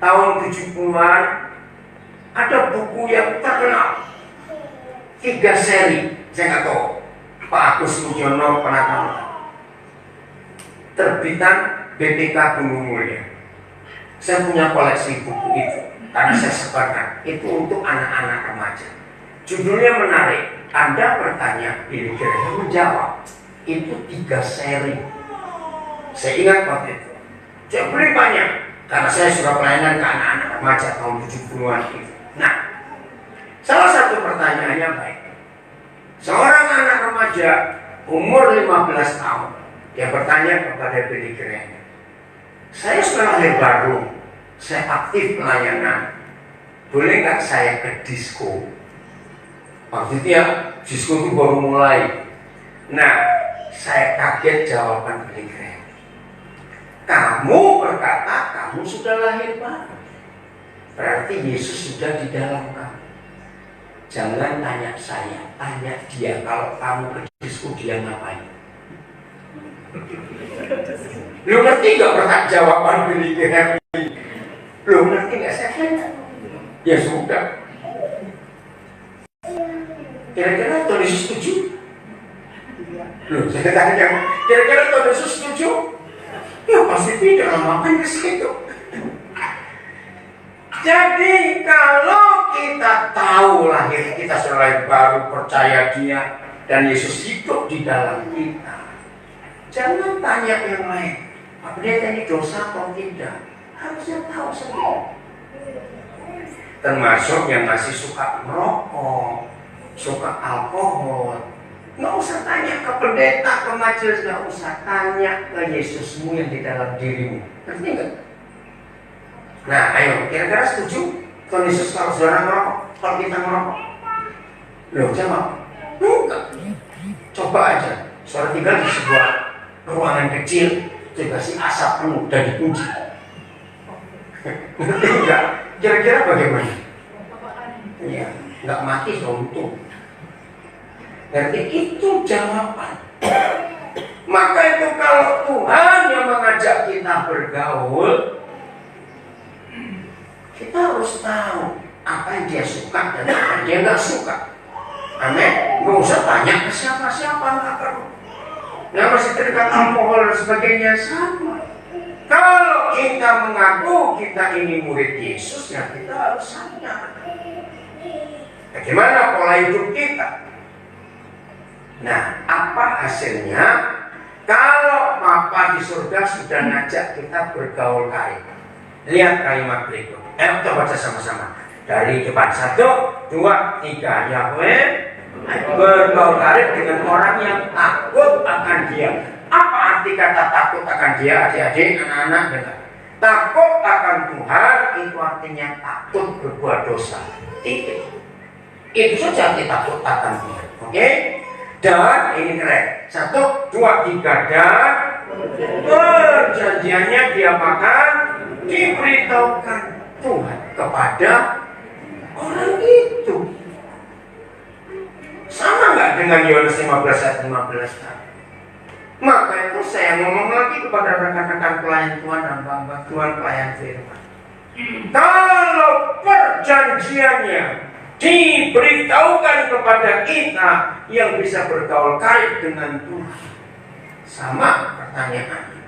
Speaker 1: Tahun 70-an ada buku yang terkenal, 3 seri, saya nggak tahu Pak Agus Sujono pernah tahu. Terbitan BPK Gunung Mulia. Saya punya koleksi buku itu karena saya sebarkan itu untuk anak-anak remaja. Judulnya menarik. Anda bertanya, Billy Graham menjawab. Itu 3 seri. Saya ingat waktu itu. Saya beli banyak karena saya sudah pelayanan ke anak-anak remaja tahun 70-an itu. Nah, salah satu pertanyaannya baik. Seorang anak remaja umur 15 tahun dia bertanya kepada Billy Graham, saya sudah lahir baru, saya aktif pelayanan, boleh nggak saya ke disco? Waktu itu ya, disco itu baru mulai. Nah, saya kaget jawaban Billy Graham. Kamu berkata kamu sudah lahir baru, berarti Yesus sudah di dalam kamu. Jangan tanya saya, tanya dia. Kalau kamu ke disco dia ngapain? Lu ngerti gak pertanyaan jawaban Billy Graham ini? Lu ngerti gak saya? Ya sudah. Kira-kira Tuhan Yesus setuju? Loh, saya tanya, kira-kira Tuhan Yesus setuju? Ya pasti tidak, ngapain ke situ? Jadi kalau kita tahu lahir kita sudah lahir baru, percaya Dia dan Yesus hidup di dalam kita, jangan tanya yang lain. Apa dia ini dosa atau tidak? Harusnya tahu sendiri. Termasuk yang masih suka merokok, suka alkohol. Nggak usah tanya ke pendeta, ke majelis, nggak usah tanya ke Yesusmu yang di dalam dirimu. Ngerti nggak? Nah, ayo, kira-kira setuju Tuhan Yesus kalau saudara merokok, kalau kita merokok? Loh, jawab. Enggak. Coba aja, saudara tinggal di sebuah ruangan kecil, dikasih asap penuh dan dikunci. Ngerti enggak? Kira-kira bagaimana? Iya, nggak mati untung. Berarti itu jawaban. Maka itu kalau Tuhan yang mengajak kita bergaul, kita harus tahu apa yang Dia suka dan apa yang Dia nggak suka. Amin. Nggak usah tanya ke siapa-siapa, nggak perlu. Yang masih terikat alkohol dan sebagainya sama. Kalau kita mengaku kita ini murid Yesus, ya kita harus sadar. Bagaimana pola hidup kita? Nah, apa hasilnya? Kalau Bapa di surga sudah ngajak kita bergaul karib. Lihat kalimat berikut. Kita baca sama-sama. Dari depan 1, 2, 3. Yahweh bergaul karib dengan orang yang takut akan Dia. Apa arti kata takut akan Dia, adik-adik, anak-anak? Dengar. Takut akan Tuhan itu artinya takut berbuat dosa. Titik. Itu saja kita takut akan Tuhan. Oke? Dan ini keren. 1, 2, 3 dan perjanjiannya diapakan? Diberitahukan Tuhan kepada orang itu. Sama nggak dengan Yohanes 15 ayat 15 tadi? Maka itu saya ngomong lagi kepada rekan-rekan pelayan Tuhan dan hamba Tuhan pelayan firman. Kalau perjanjiannya diberitahukan kepada kita yang bisa bergaul karib dengan Tuhan, sama pertanyaannya.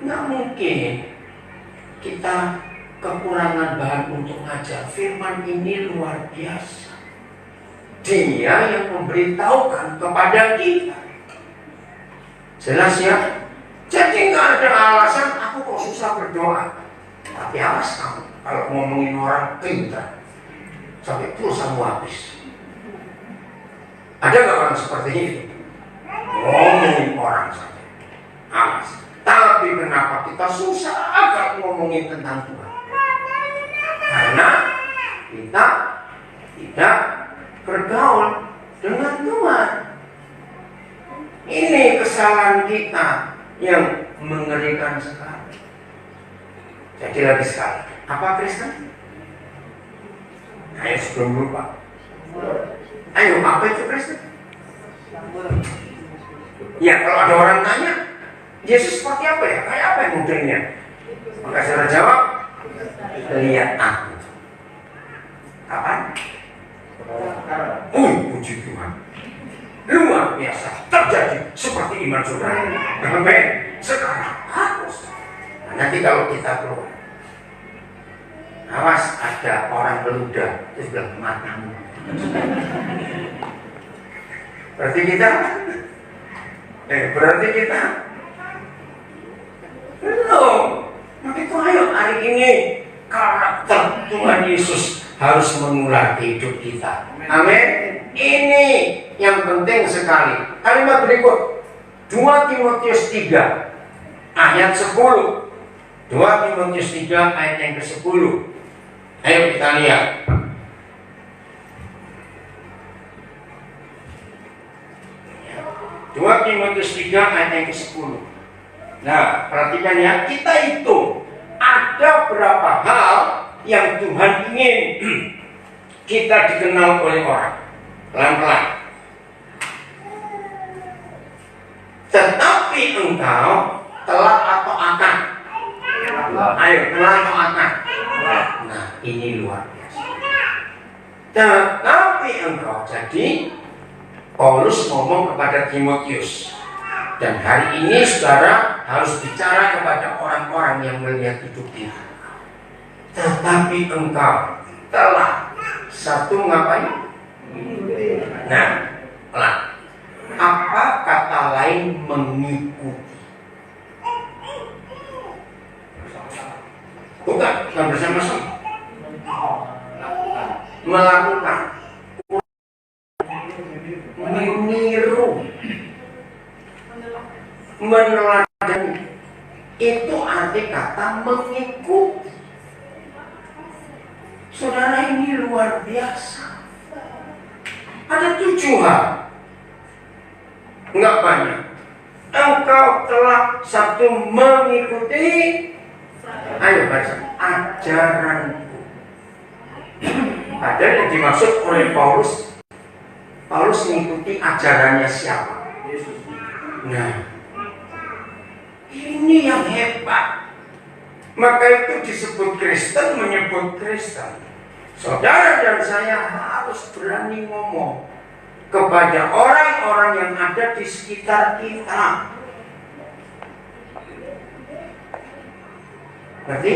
Speaker 1: Nggak mungkin kita kekurangan bahan untuk ngajar. Firman ini luar biasa. Dia yang memberitahukan kepada kita. Jelas ya? Jadi nggak ada alasan aku kok susah berdoa. Tapi awas kamu kalau ngomongin orang pintar sampai pulsamu habis. Ada nggak orang seperti ini? Ngomongin orang saja. Awas. Tapi kenapa kita susah agak ngomongin tentang Tuhan? Karena kita tidak bergaul dengan Tuhan. Ini kesalahan kita yang mengerikan sekali. Jadi lagi sekali, apa Kristen? Ayo sebelum lupa. Ayo, apa itu Kristen? Ya, kalau ada orang tanya, Yesus seperti apa ya? Kayak apa yang modelnya? Maka saya jawab, lihat aku. Kapan? Puji Tuhan. Luar biasa terjadi seperti iman saudara. Amin. Sekarang harus. Nanti kalau kita keluar, awas ada orang beludak terus bilang matamu. Berarti kita belum. Maka itu ayo hari ini karakter Tuhan Yesus harus menular di hidup kita. Amin. Ini yang penting sekali. Kalimat berikut 2 Timotius 3 ayat 10. 2 Timotius 3 ayat yang ke-10. Ayo kita lihat. Dua Timotius 3 ayat yang ke-10. Nah, perhatikan ya, kita itu ada berapa hal yang Tuhan ingin kita dikenal oleh orang. Pelan-pelan. Tetapi engkau telah atau akan. Ayo, telah atau akan. Nah, ini luar biasa. Tetapi engkau, jadi Paulus ngomong kepada Timotius. Dan hari ini saudara harus bicara kepada orang-orang yang melihat hidup kita. Tetapi engkau telah satu ngapain? Nah, pelan. Apa kata lain mengikuti? Bukan bersama-sama. Melakukan. Meniru. Meneladani. Itu arti kata mengikuti. Saudara, ini luar biasa. Ada 7 hal. Enggak banyak. Engkau telah satu mengikuti. Ayo baca. Ajaranku. Ada yang dimaksud oleh Paulus. Paulus mengikuti ajarannya siapa? Nah, ini yang hebat. Maka itu disebut Kristen, menyebut Kristen. Saudara dan saya harus berani ngomong kepada orang-orang yang ada di sekitar kita. Berarti,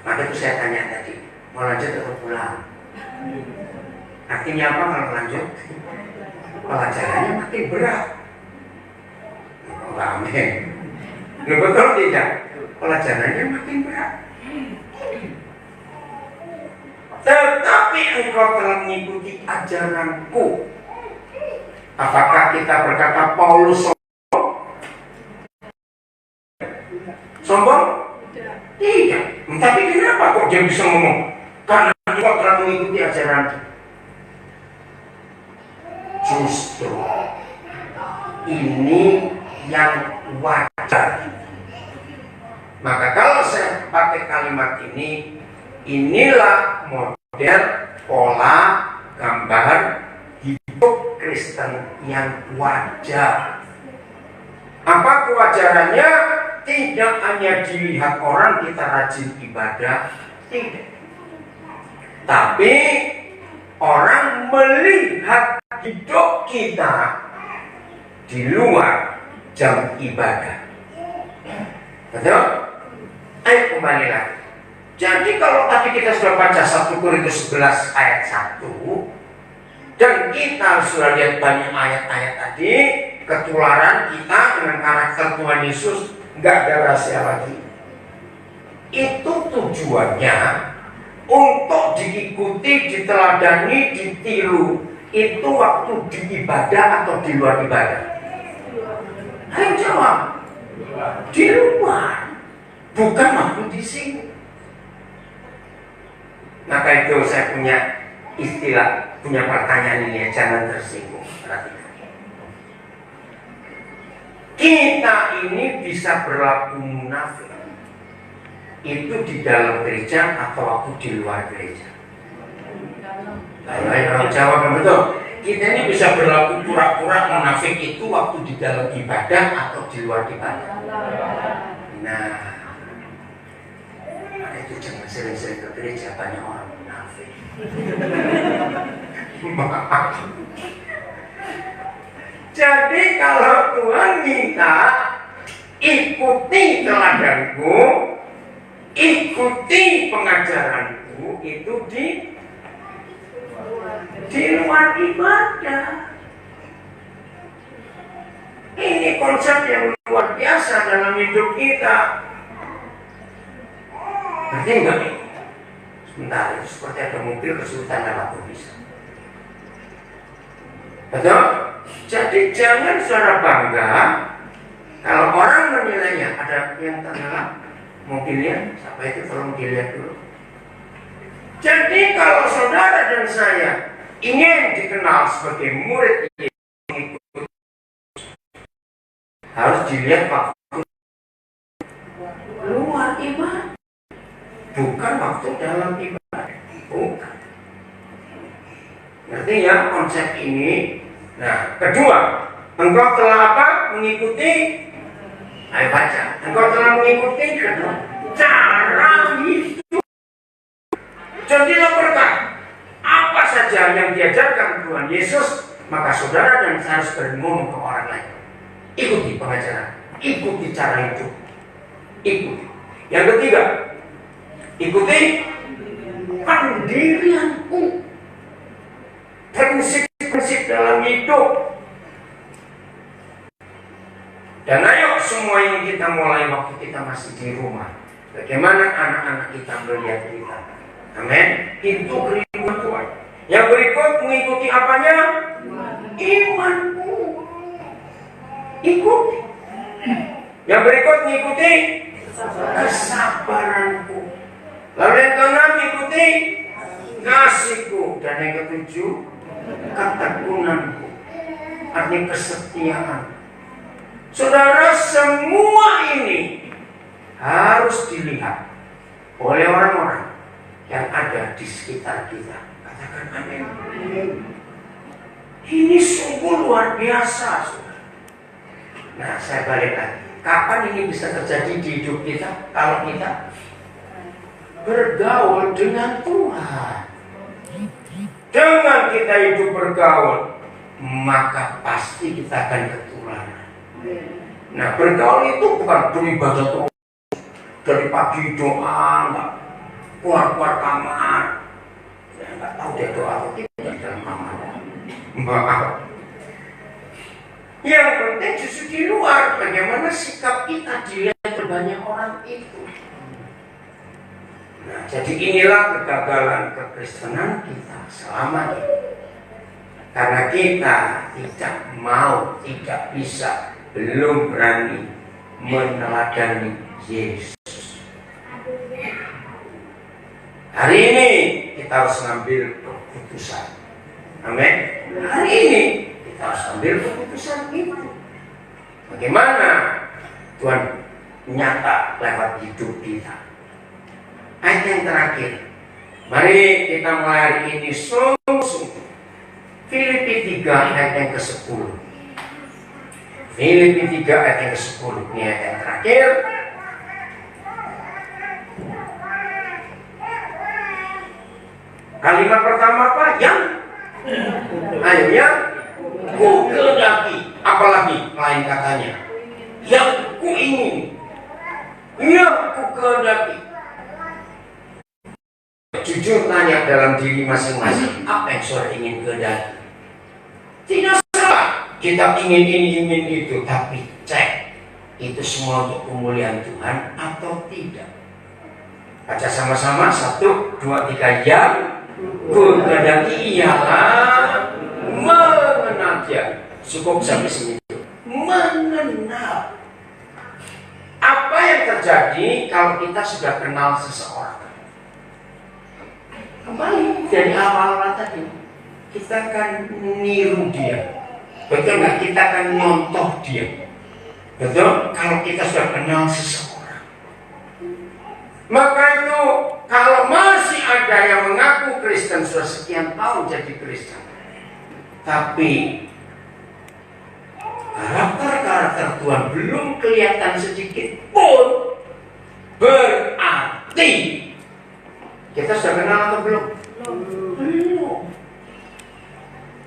Speaker 1: maka itu saya tanya tadi, mau lanjut atau pulang? Artinya apa kalau lanjut? Pelajarannya makin berat. Amin. Betul tidak? Pelajarannya makin berat. Tetapi engkau telah mengikuti ajaranku. Apakah kita berkata Paulus sombong? Sombong? Tidak. Tapi kenapa kok dia bisa ngomong? Karena engkau telah mengikuti ajaranku. Justru ini yang wajar. Maka kalau saya pakai kalimat ini, inilah model pola gambar hidup Kristen yang wajar. Apa kewajarannya? Tidak hanya dilihat orang kita rajin ibadah, tidak. Tapi orang melihat hidup kita di luar jam ibadah. Betul? Ayo kembali lagi. Jadi kalau tadi kita sudah baca 1 Korintus 11 ayat 1, dan kita sudah lihat banyak ayat-ayat tadi, ketularan kita dengan karakter Tuhan Yesus, nggak ada rahasia lagi. Itu tujuannya untuk diikuti, diteladani, ditiru. Itu waktu di ibadah atau di luar ibadah? Ayo jawab. Di luar, bukan waktu di sini. Maka itu saya punya istilah, punya pertanyaan ini ya, jangan tersinggung. Perhatikan. kita ini bisa berlaku munafik itu di dalam gereja atau waktu di luar gereja? Ayo jawab yang betul. Kita ini bisa berlaku pura-pura munafik itu waktu di dalam ibadah atau di luar ibadah? Nah, itu jangan sering-sering ke gereja, banyak orang munafik. Maaf. Jadi kalau Tuhan minta ikuti teladanku, ikuti pengajaranku, itu di luar ibadah. Ini konsep yang luar biasa dalam hidup kita. Ngerti enggak nih? Sebentar, itu seperti ada mobil kesulitan lewat bisa. Betul? Jadi jangan saudara bangga kalau orang menilainya. Ada yang tengah mobilnya, siapa itu tolong dilihat dulu. Jadi kalau saudara dan saya ingin dikenal sebagai murid Yesus, harus dilihat waktu luar ibadah, bukan waktu dalam ibadah. Bukan. Ngerti ya konsep ini? Nah, kedua, engkau telah apa? Mengikuti. Ayo baca. Engkau telah mengikuti cara hidup. Jadilah berkat. Apa saja yang diajarkan Tuhan Yesus, maka saudara dan saya harus ngomong ke orang lain. Ikuti pengajaran, ikuti cara hidup, ikuti. Yang ketiga, ikuti pendirianku, prinsip-prinsip dalam hidup. Dan ayo semua yang kita mulai waktu kita masih di rumah, bagaimana anak-anak kita melihat kita. Amin. Itu kerinduan Tuhan. Yang berikut mengikuti apanya? Imanku. Ikuti. Yang berikut mengikuti kesabaranku. Lalu yang keenam mengikuti kasihku. Dan yang ketujuh ketekunanku. Artinya kesetiaan. Saudara, semua ini harus dilihat oleh orang-orang yang ada di sekitar kita. Katakan amin. Ini sungguh luar biasa, saudara. Nah, saya balik lagi. Kapan ini bisa terjadi di hidup kita? Kalau kita bergaul dengan Tuhan. Dengan kita hidup bergaul, maka pasti kita akan ketularan. Nah, bergaul itu bukan beribadah terus. Dari pagi doa, enggak keluar kamar. Ya, enggak tahu dia doa atau tidak dalam kamar. Maaf. Yang penting justru di luar, bagaimana sikap kita dilihat banyak orang itu. Nah, jadi inilah kegagalan kekristenan kita selama ini. Karena kita tidak mau, tidak bisa, belum berani meneladani Yesus. Hari ini kita harus mengambil keputusan. Amin. Hari ini kita harus ambil keputusan itu. Bagaimana Tuhan nyata lewat hidup kita. Ayat yang terakhir. Mari kita mulai hari ini sungguh-sungguh. Filipi 3 ayat yang ke-10. Filipi 3 ayat yang ke-10. Ini ayat yang terakhir. Kalimat pertama apa? Yang ku kehendaki. Apalagi lain katanya, yang ku ingin, yang ku kehendaki. Jujur tanya dalam diri masing-masing, apa yang saudara ingin kehendaki? Tidak salah kita ingin ini, ingin itu, tapi cek itu semua untuk kemuliaan Tuhan atau tidak. Baca sama-sama, 1, 2, 3. Yang ku kehendaki ialah mengenal Dia. Cukup sampai sini. Mengenal. Apa yang terjadi kalau kita sudah kenal seseorang? Kembali dari awal-awal tadi, kita akan niru dia. Betul nggak? Kita akan nyontoh dia. Betul? Kalau kita sudah kenal seseorang. Maka itu kalau masih ada yang mengaku Kristen sudah sekian tahun jadi Kristen, tapi karakter Tuhan belum kelihatan sedikit pun, berarti kita sudah kenal atau belum? Belum.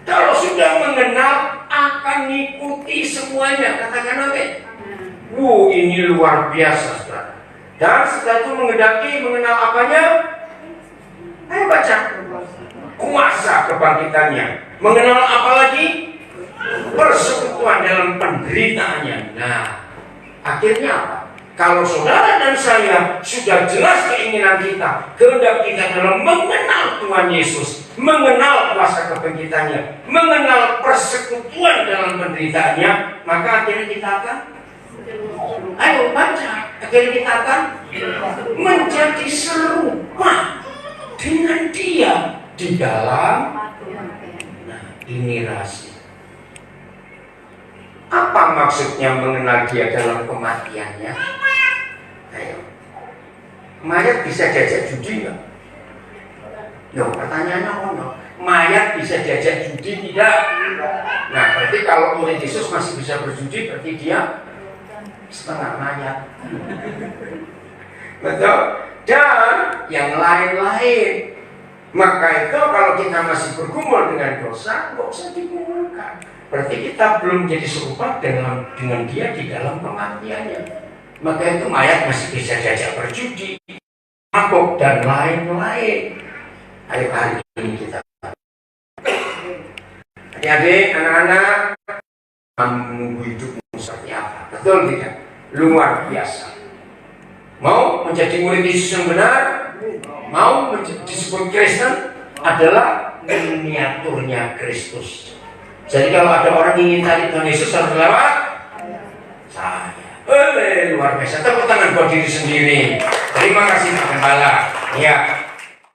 Speaker 1: Kalau sudah mengenal, akan mengikuti semuanya. Katakan amin. Ini luar biasa, saudara. Dan setelah itu mengenal apanya? Ayo baca. Kuasa kebangkitannya. Mengenal apa lagi? Persekutuan dalam penderitaannya. Nah, akhirnya apa? Kalau saudara dan saya sudah jelas keinginan kita, kehendak kita dalam mengenal Tuhan Yesus, mengenal kuasa kebangkitannya, mengenal persekutuan dalam penderitaannya, maka akhirnya kita akan, ayo baca, akhirnya kita akan menjadi serupa dengan Dia di dalam. Nah, ini rahasia. Apa maksudnya mengenal Dia dalam kematiannya? Ayo. Mayat bisa diajak judi nggak? Yo, pertanyaannya ono. Mayat bisa diajak judi tidak? Nah, berarti kalau murid Yesus masih bisa berjudi, berarti dia setengah mayat. Betul? Dan yang lain-lain. Maka itu kalau kita masih bergumul dengan dosa, nggak usah digumulkan. Berarti kita belum jadi serupa dengan Dia di dalam kematiannya. Maka itu mayat masih bisa diajak berjudi, mabuk dan lain-lain. Ayo hari ini kita. Adik-adik, anak-anak, menunggu hidupmu seperti apa? Betul tidak? Luar biasa. Mau menjadi murid Yesus yang benar? Mau disebut Kristen? Adalah miniaturnya Kristus. Jadi kalau ada orang ingin cari Tuhan Yesus harus lewat saya. Luar biasa. Tepuk tangan buat diri sendiri. Terima kasih Pak Gembala. Ya.